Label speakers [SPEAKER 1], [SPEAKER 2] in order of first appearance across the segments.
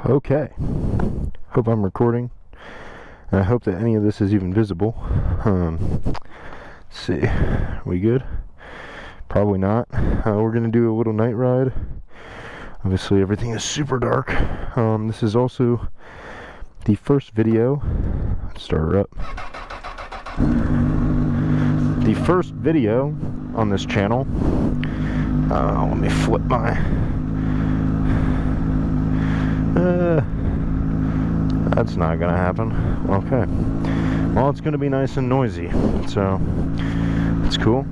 [SPEAKER 1] Okay, hope I'm recording, and I hope that any of this is even visible. Let's see, are we good? Probably not. We're gonna do a little night ride. Obviously everything is super dark. This is also the first video. Let's start her up. The first video on this channel. Let me flip my that's not gonna happen. Okay, well, it's gonna be nice and noisy, so it's cool.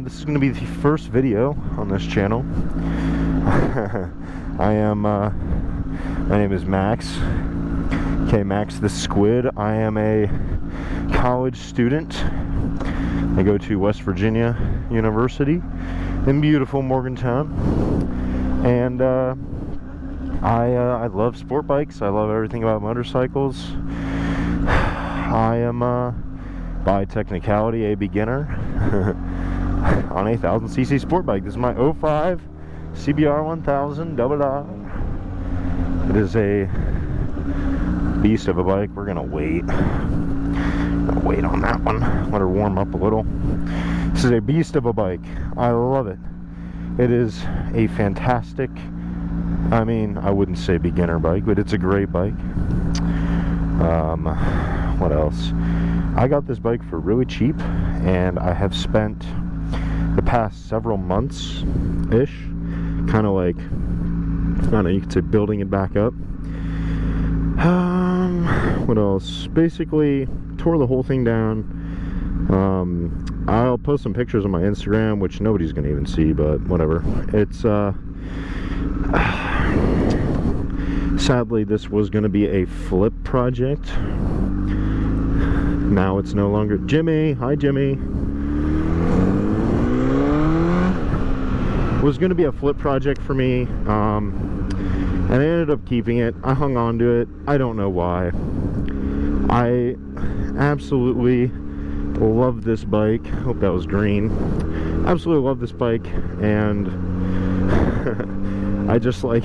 [SPEAKER 1] This is gonna be the first video on this channel. My name is Max. Okay, Max the Squid. I am a college student. I go to West Virginia University in beautiful Morgantown, and I love sport bikes. I love everything about motorcycles. I am by technicality a beginner on a 1000cc sport bike. This is my 05 CBR 1000 double R. It is a beast of a bike. We're gonna wait on that one, let her warm up a little. This is a beast of a bike. I love it. It is a fantastic, I mean, I wouldn't say beginner bike, but it's a great bike. What else? I got this bike for really cheap, and I have spent the past several months ish kind of like, I don't know, you could say building it back up. What else? Basically tore the whole thing down. I'll post some pictures on my Instagram, which nobody's gonna even see, but whatever. It's sadly this was gonna be a flip project. Now it's no longer. Jimmy, hi Jimmy. It was gonna be a flip project for me, and I ended up keeping it. I hung on to it. I don't know why. I absolutely love this bike. Hope that was green. Absolutely love this bike, and I just like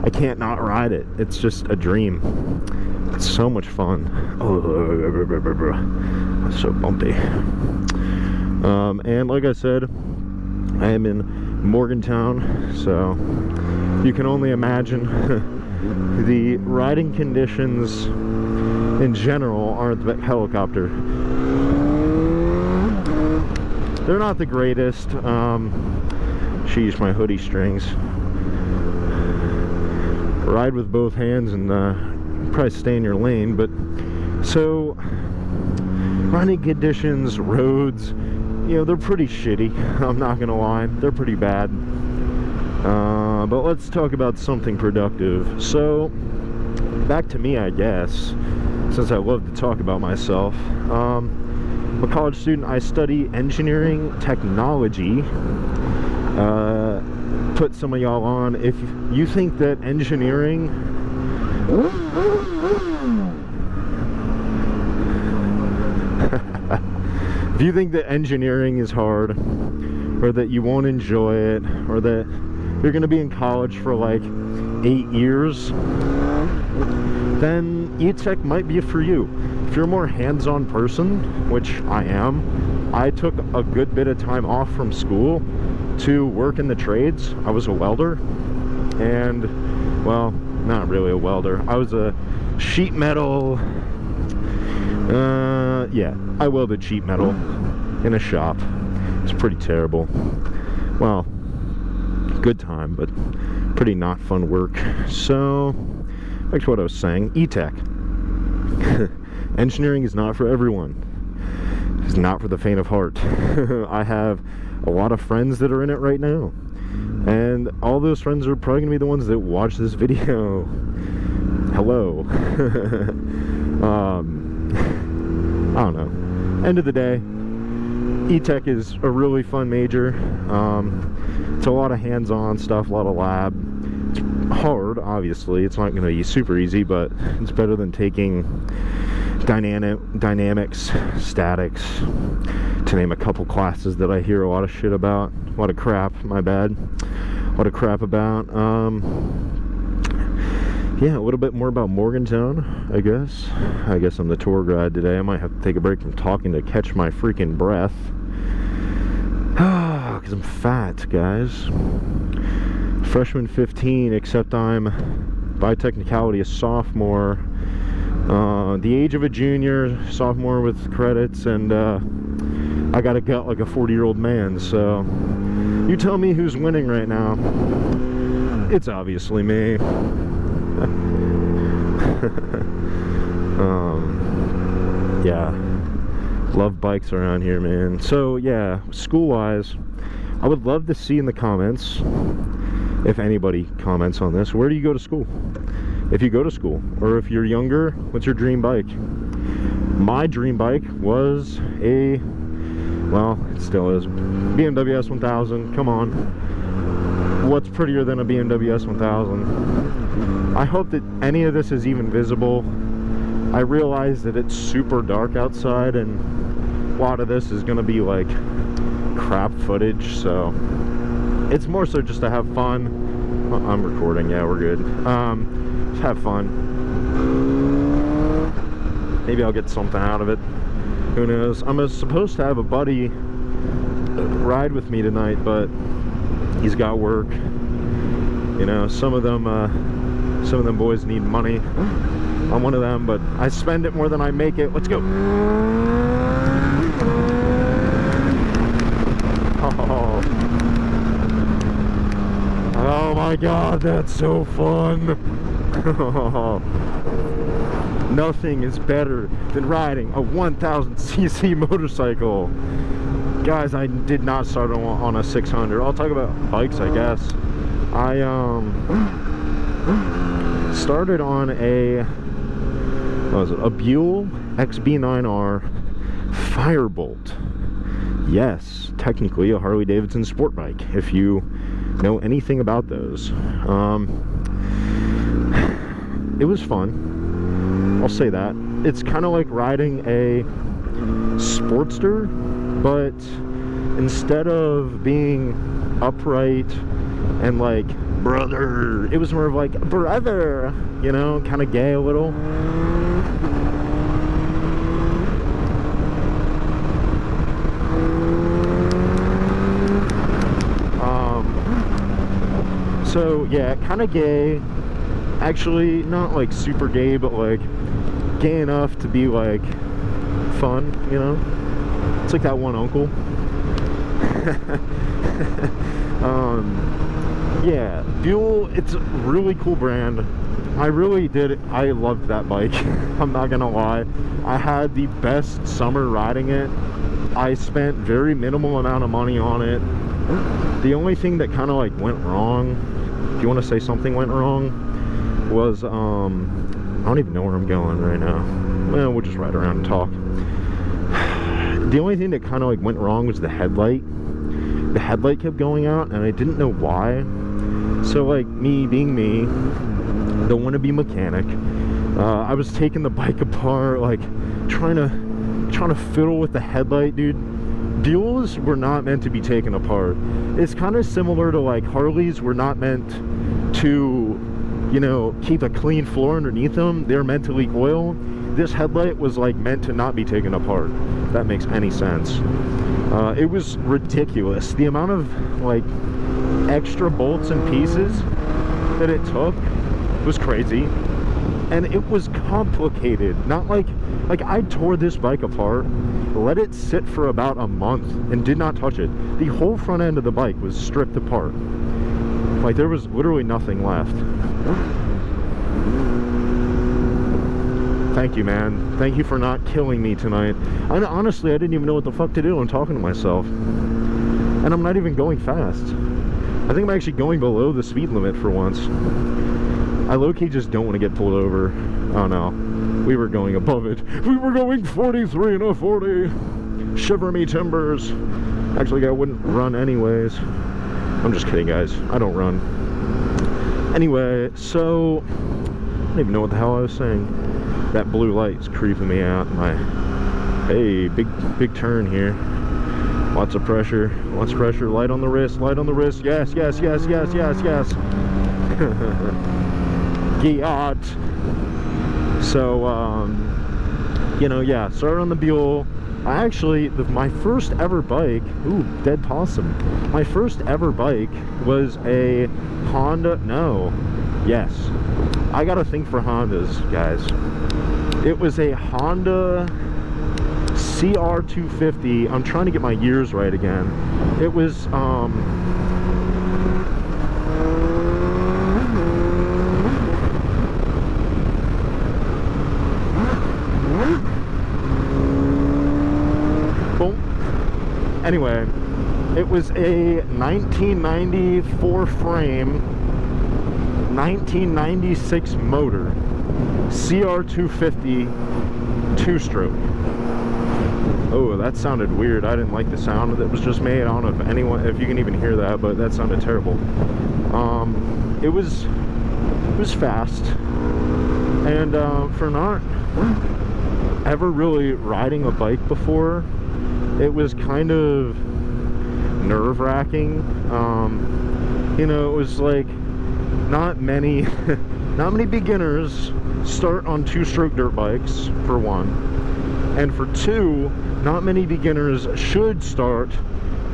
[SPEAKER 1] I can't not ride it. It's just a dream. It's so much fun. Oh, it's so bumpy. And like I said, I am in Morgantown, so you can only imagine the riding conditions in general aren't the helicopter. They're not the greatest. Sheesh, my hoodie strings. Ride with both hands and probably stay in your lane, but so riding conditions, roads, you know, they're pretty shitty. I'm not gonna lie, they're pretty bad. But let's talk about something productive. So back to me, I guess, since I love to talk about myself. I'm a college student. I study engineering technology. Put some of y'all on if you think that engineering if you think that engineering is hard, or that you won't enjoy it, or that you're going to be in college for like 8 years, then e-tech might be for you. If you're a more hands-on person, which I am, I took a good bit of time off from school to work in the trades. I was a welder, and, well, not really a welder. I was a sheet metal, yeah, I welded sheet metal in a shop. It's pretty terrible. Well, good time, but pretty not fun work. So, back to what I was saying, e-tech. Engineering is not for everyone. It's not for the faint of heart. I have a lot of friends that are in it right now, and all those friends are probably gonna be the ones that watch this video. Hello. I don't know. End of the day, e-tech is a really fun major. It's a lot of hands-on stuff, a lot of lab. It's hard, obviously. It's not going to be super easy, but it's better than taking dynamics, statics, to name a couple classes that I hear a lot of shit about. A lot of crap, my bad. A lot of crap about. yeah, a little bit more about Morgantown, I guess. I guess I'm the tour guide today. I might have to take a break from talking to catch my freaking breath. Because I'm fat, guys. Freshman 15, except I'm, by technicality, a sophomore. The age of a junior, sophomore with credits, and I got a gut like a 40-year-old man, so you tell me who's winning right now. It's obviously me. Yeah, love bikes around here, man. So yeah, school-wise, I would love to see in the comments, if anybody comments on this, where do you go to school? If you go to school, or if you're younger, what's your dream bike? My dream bike was a, well, it still is, BMW S1000. Come on, what's prettier than a BMW S1000? I hope that any of this is even visible. I realize that it's super dark outside, and a lot of this is gonna be like crap footage, so it's more so just to have fun. Well, I'm recording, yeah, we're good. Just have fun. Maybe I'll get something out of it. Who knows? I'm supposed to have a buddy ride with me tonight, but he's got work. You know, some of them boys need money. I'm one of them, but I spend it more than I make it. Let's go. Oh my god, that's so fun. Nothing is better than riding a 1000cc motorcycle. Guys, I did not start on a 600. I'll talk about bikes, I guess. I started on a, what was it, a Buell XB9R Firebolt. Yes, technically a Harley Davidson sport bike, if you know anything about those. It was fun, I'll say that. It's kind of like riding a Sportster, but instead of being upright and like brother, it was more of like brother, you know, kind of gay a little. So yeah, kind of gay. Actually, not like super gay, but like gay enough to be like fun, you know? It's like that one uncle. Yeah, Buell, it's a really cool brand. I loved that bike. I'm not gonna lie. I had the best summer riding it. I spent very minimal amount of money on it. The only thing that kind of like went wrong, if you want to say something went wrong, was I don't even know where I'm going right now. Well, we'll just ride around and talk. The only thing that kind of like went wrong was the headlight. The headlight kept going out, and I didn't know why. So like me being me, the wannabe mechanic, I was taking the bike apart, like trying to fiddle with the headlight, dude. Buells were not meant to be taken apart. It's kind of similar to like Harleys were not meant to, you know, keep a clean floor underneath them. They're meant to leak oil. This headlight was like meant to not be taken apart, if that makes any sense. It was ridiculous. The amount of like extra bolts and pieces that it took was crazy. And it was complicated. Not like I tore this bike apart, let it sit for about a month and did not touch it. The whole front end of the bike was stripped apart. Like there was literally nothing left. Thank you, man. Thank you for not killing me tonight. Honestly, I didn't even know what the fuck to do. I'm talking to myself. And I'm not even going fast. I think I'm actually going below the speed limit for once. I low-key just don't want to get pulled over. Oh no, we were going above it. We were going 43 and a 40. Shiver me timbers. Actually, I wouldn't run anyways. I'm just kidding, guys. I don't run. Anyway, so I don't even know what the hell I was saying. That blue light is creeping me out. Hey, big turn here. Lots of pressure. Lots of pressure. Light on the wrist. Light on the wrist. Yes, yes, yes, yes, yes, yes. Giat. So, you know, yeah, started on the Buell. I actually, my first ever bike, ooh, dead possum. My first ever bike was a Honda, no, yes. I got a thing for Hondas, guys. It was a Honda CR 250. I'm trying to get my years right again. It was, anyway, it was a 1994 frame, 1996 motor, CR 250 two-stroke. Oh, that sounded weird. I didn't like the sound that was just made. I don't know if you can even hear that, but that sounded terrible. It was fast, and for not ever really riding a bike before, it was kind of nerve-wracking. You know, it was like not many beginners start on two-stroke dirt bikes, for one, and for two, not many beginners should start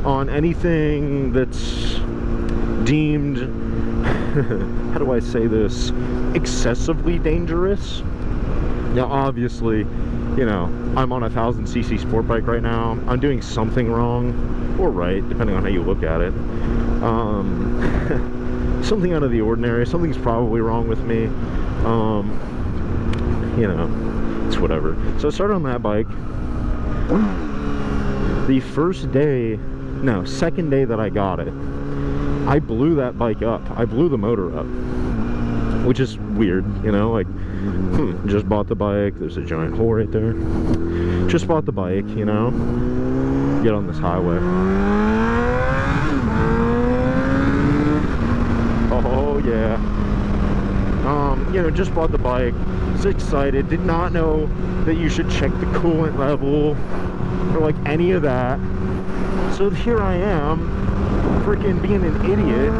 [SPEAKER 1] on anything that's deemed how do I say this, excessively dangerous. Now obviously, you know, I'm on a 1000cc sport bike right now. I'm doing something wrong, or right, depending on how you look at it. Something out of the ordinary. Something's probably wrong with me. You know, it's whatever. So I started on that bike. The first day, no, second day that I got it, I blew that bike up. I blew the motor up, which is weird, you know, like, just bought the bike, there's a giant hole right there. Just bought the bike, you know, get on this highway. Oh yeah. You know, just bought the bike, was excited, did not know that you should check the coolant level or like any of that. So here I am, freaking being an idiot.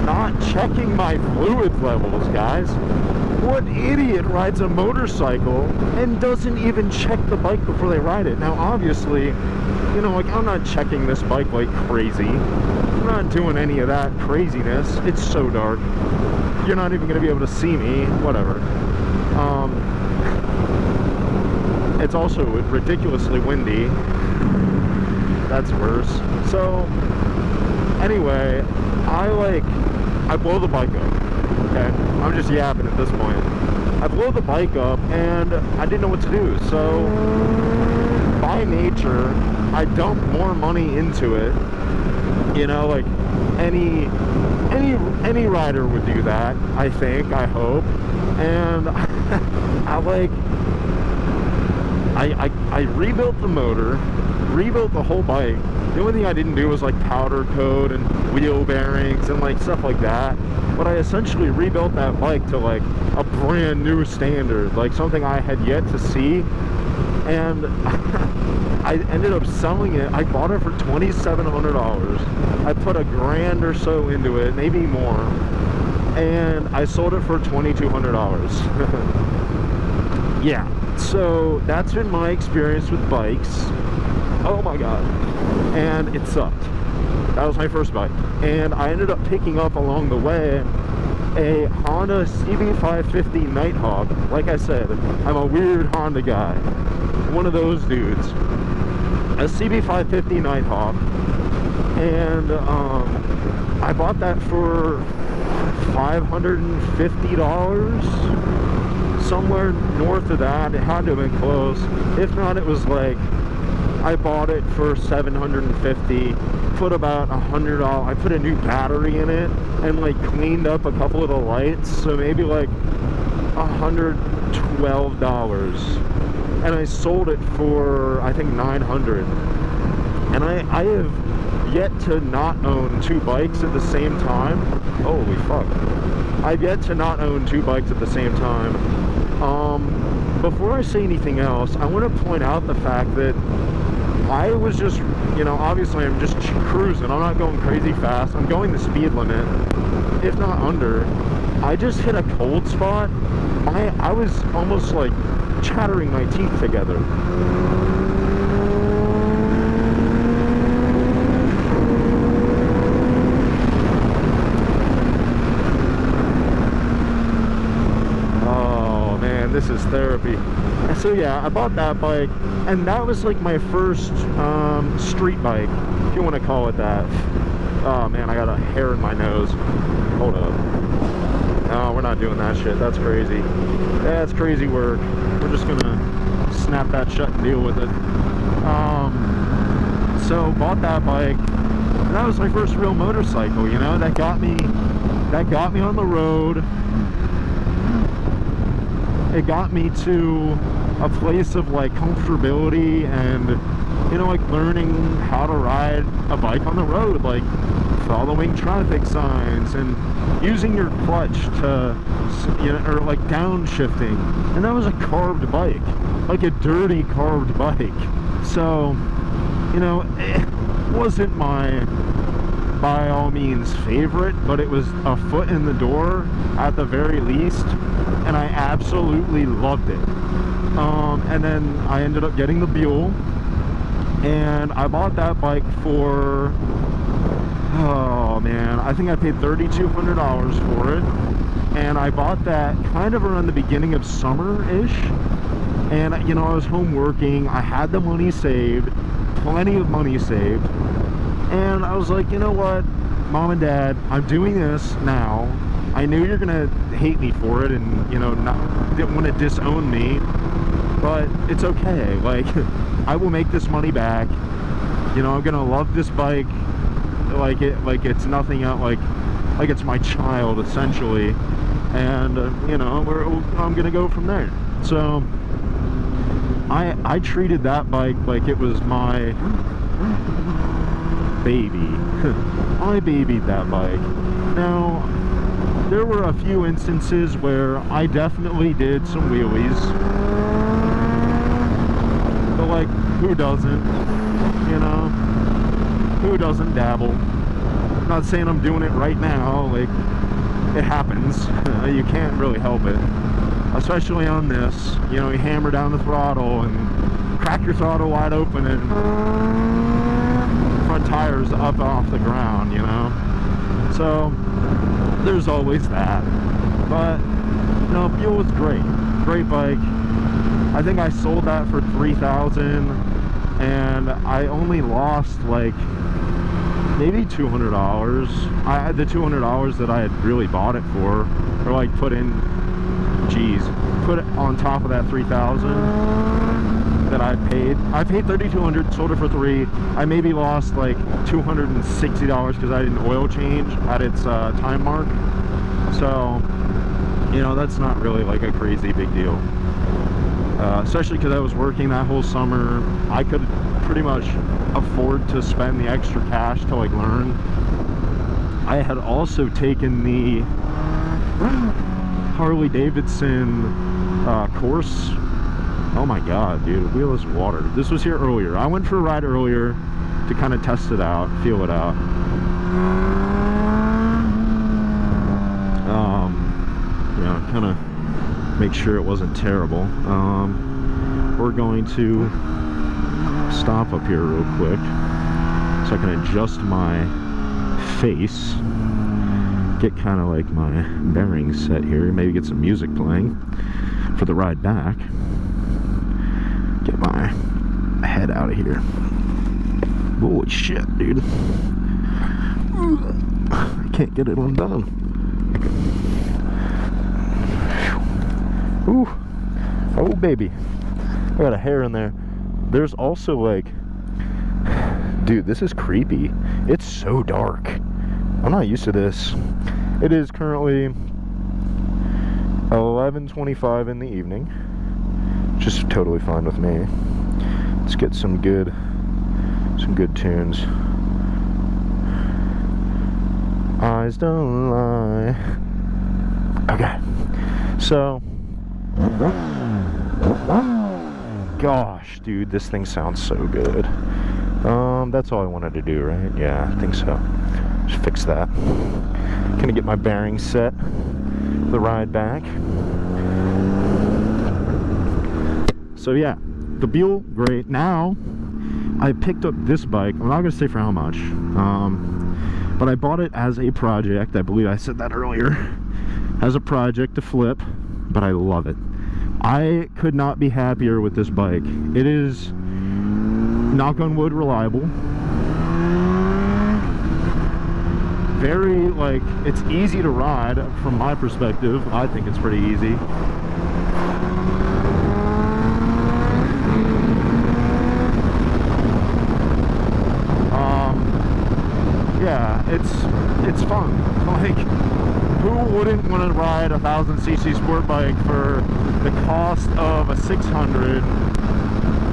[SPEAKER 1] Not checking my fluid levels, guys. What idiot rides a motorcycle and doesn't even check the bike before they ride it? Now, obviously, you know, like, I'm not checking this bike like crazy. I'm not doing any of that craziness. It's so dark. You're not even going to be able to see me. Whatever. It's also ridiculously windy. That's worse. So, anyway, I blow the bike up. Okay? I'm just yapping at this point. I blow the bike up and I didn't know what to do. So, by nature, I dump more money into it. You know, like any rider would do that, I think, I hope. And I rebuilt the motor, rebuilt the whole bike. The only thing I didn't do was like powder coat and wheel bearings and like stuff like that. But I essentially rebuilt that bike to like a brand new standard, like something I had yet to see. And I ended up selling it. I bought it for $2,700. I put $1,000 or so into it, maybe more. And I sold it for $2,200. Yeah. So that's been my experience with bikes. Oh my god. And it sucked. That was my first bike. And I ended up picking up along the way a Honda CB550 Nighthawk. Like I said, I'm a weird Honda guy. One of those dudes. A CB550 Nighthawk. And I bought that for $550. Somewhere north of that. It had to have been close. If not, it was like, I bought it for $750, put about $100. I put a new battery in it and like cleaned up a couple of the lights, so maybe like $112. And I sold it for, I think, $900. And I have yet to not own two bikes at the same time. Holy fuck. I've yet to not own two bikes at the same time. Before I say anything else, I want to point out the fact that I was just, you know, obviously I'm just cruising. I'm not going crazy fast. I'm going the speed limit, if not under. I just hit a cold spot. I was almost like chattering my teeth together. Oh man, this is therapy. So yeah, I bought that bike, and that was like my first street bike, if you want to call it that. Oh man, I got a hair in my nose. Hold up. No, we're not doing that shit. That's crazy. That's crazy work. We're just gonna snap that shut and deal with it. So bought that bike, and that was my first real motorcycle, you know, that got me on the road. It got me to a place of like comfortability and, you know, like learning how to ride a bike on the road, like following traffic signs and using your clutch to, you know, or like downshifting. And that was a carved bike, like a dirty carved bike. So, you know, it wasn't my, by all means, favorite, but it was a foot in the door at the very least, and I absolutely loved it. And then I ended up getting the Buell, and I bought that bike for, oh man, I think I paid $3,200 for it. And I bought that kind of around the beginning of summer-ish. And, you know, I was home working, I had the money saved, plenty of money saved. And I was like, you know what, Mom and Dad, I'm doing this now. I knew you're gonna hate me for it and, you know, didn't want to disown me, but it's okay. Like, I will make this money back. You know, I'm gonna love this bike like it's nothing else, like it's my child essentially. And you know, I'm gonna go from there. So I treated that bike like it was my baby. I babied that bike. Now, there were a few instances where I definitely did some wheelies, but like, who doesn't, you know, who doesn't dabble? I'm not saying I'm doing it right now, like, it happens. You can't really help it, especially on this. You know, you hammer down the throttle and crack your throttle wide open and front tires up off the ground, you know. So there's always that. But you know, Buell was great bike. I think I sold that for $3,000, and I only lost like maybe $200. The $200 that I had really bought it for, or like put it on top of that $3,000 that I paid. I paid $3,200, sold it for $3,000. I maybe lost like $260 because I did an oil change at its time mark. So, you know, that's not really like a crazy big deal. Especially because I was working that whole summer. I could pretty much afford to spend the extra cash to like learn. I had also taken the Harley Davidson course. Oh my god, dude, wheel is water. This was here earlier. I went for a ride earlier to kind of test it out, feel it out. You know, kind of make sure it wasn't terrible. We're going to stop up here real quick so I can adjust my face, get kind of like my bearings set here, maybe get some music playing for the ride back. Get my head out of here. Holy shit, dude. I can't get it undone. Ooh. Oh baby, I got a hair in there. There's also like, dude, this is creepy. It's so dark. I'm not used to this. It is currently 11:25 in the evening. Just totally fine with me. Let's get some good tunes. Eyes don't lie. Okay, so gosh, dude, this thing sounds so good. That's all I wanted to do, right? Yeah, I think so. Just fix that. Gonna get my bearings set for the ride back. So yeah, the Buell, great. Now, I picked up this bike. I'm not gonna say for how much, but I bought it as a project. I believe I said that earlier. As a project to flip, but I love it. I could not be happier with this bike. It is, knock on wood, reliable. Very, like, it's easy to ride from my perspective. I think it's pretty easy. Yeah, it's fun. Like, who wouldn't want to ride a 1000cc sport bike for the cost of a 600?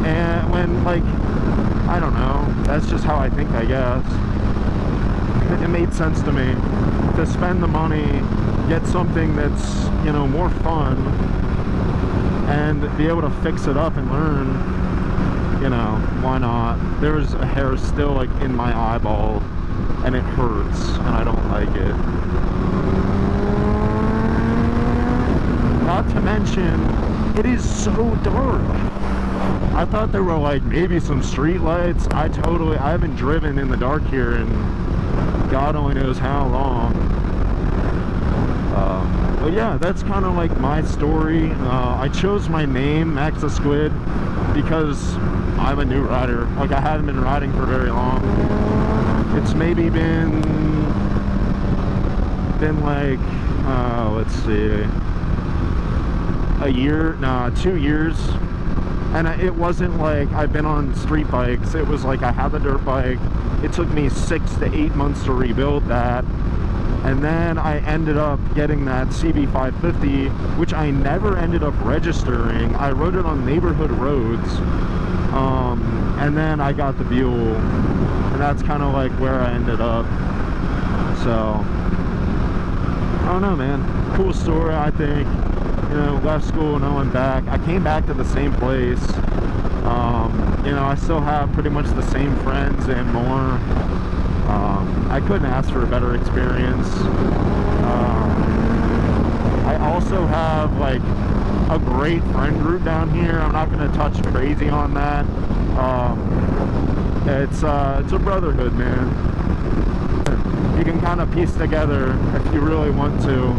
[SPEAKER 1] And when, like, I don't know, that's just how I think, I guess. It made sense to me to spend the money, get something that's, you know, more fun, and be able to fix it up and learn. You know, why not? There's a hair still, like, in my eyeball, and it hurts, and I don't like it. Not to mention, it is so dark. I thought there were, like, maybe some street lights. I haven't driven in the dark here in God only knows how long. But yeah, that's kind of like my story. I chose my name, Max the Squid, because I'm a new rider. Like, I haven't been riding for very long. It's maybe been like, let's see, a year, nah, 2 years. And it wasn't like I've been on street bikes. It was like I had the dirt bike. It took me 6 to 8 months to rebuild that. And then I ended up getting that CB550, which I never ended up registering. I rode it on neighborhood roads. And then I got the Buell. And that's kind of like where I ended up. So, I don't know, man. Cool story, I think. You know, left school, now I'm back. I came back to the same place. You know, I still have pretty much the same friends and more. I couldn't ask for a better experience. I also have, like, a great friend group down here. I'm not going to touch crazy on that. It's a brotherhood, man. You can kind of piece together if you really want to.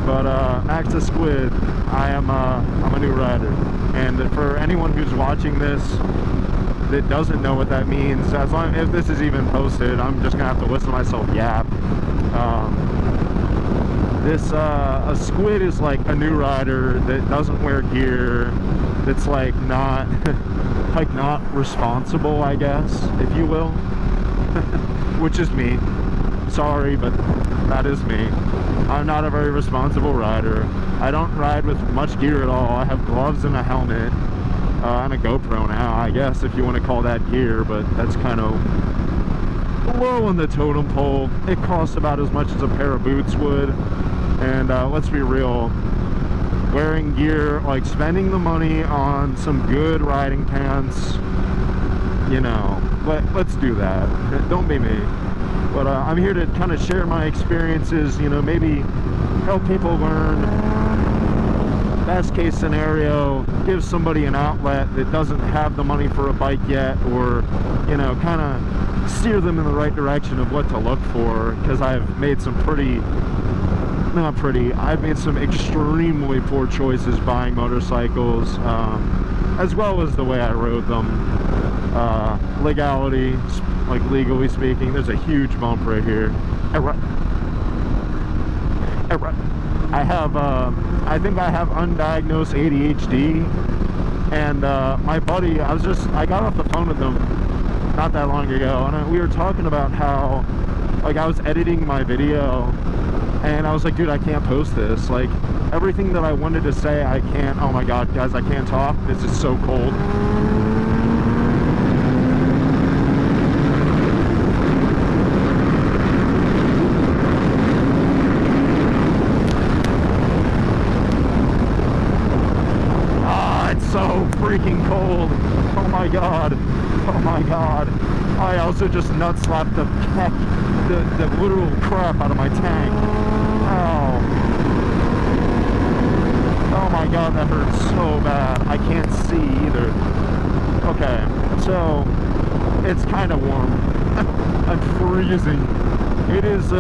[SPEAKER 1] But Max the Squid, I'm a new rider, and for anyone who's watching this that doesn't know what that means, if this is even posted, I'm just gonna have to listen to myself yap. A squid is like a new rider that doesn't wear gear, that's like not responsible, I guess, if you will. Which is me. Sorry, but that is me. I'm not a very responsible rider. I don't ride with much gear at all. I have gloves and a helmet, and a GoPro now, I guess, if you want to call that gear, but that's kind of low on the totem pole. It costs about as much as a pair of boots would, and let's be real, wearing gear, like spending the money on some good riding pants, you know, let's do that. Don't be me. But I'm here to kind of share my experiences, you know, maybe help people learn. Best case scenario, give somebody an outlet that doesn't have the money for a bike yet, or, you know, kind of steer them in the right direction of what to look for, because I've made some I've made some extremely poor choices buying motorcycles, as well as the way I rode them. Legality, like legally speaking, there's a huge bump right here. I have, I think I have undiagnosed ADHD, and my buddy, I got off the phone with him not that long ago, and we were talking about how, like, I was editing my video, and I was like, dude, I can't post this. Like, everything that I wanted to say, I can't. Oh my god, guys, I can't talk. This is so cold. So I also just nut slapped the literal crap out of my tank. Oh. Oh my god, that hurts so bad. I can't see either. Okay, so it's kind of warm. I'm freezing. It is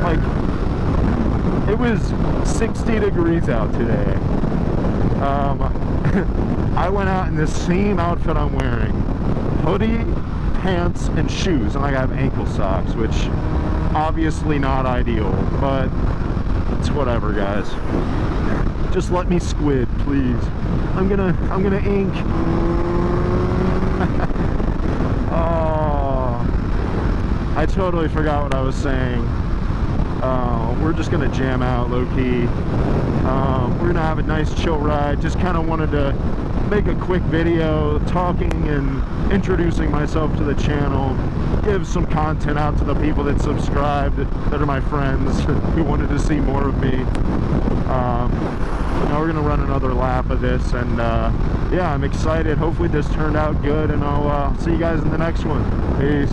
[SPEAKER 1] like it was 60 degrees out today. I went out in the same outfit I'm wearing. Hoodie, pants, and shoes, and I have ankle socks, which obviously not ideal, but it's whatever, guys. Just let me squid, please. I'm gonna ink. Oh, I totally forgot what I was saying. We're just gonna jam out low-key. We're gonna have a nice chill ride. Just kind of wanted to make a quick video talking and introducing myself to the channel, give some content out to the people that subscribed, that are my friends who wanted to see more of me. Now we're gonna run another lap of this, and yeah, I'm excited. Hopefully this turned out good, and I'll see you guys in the next one. Peace.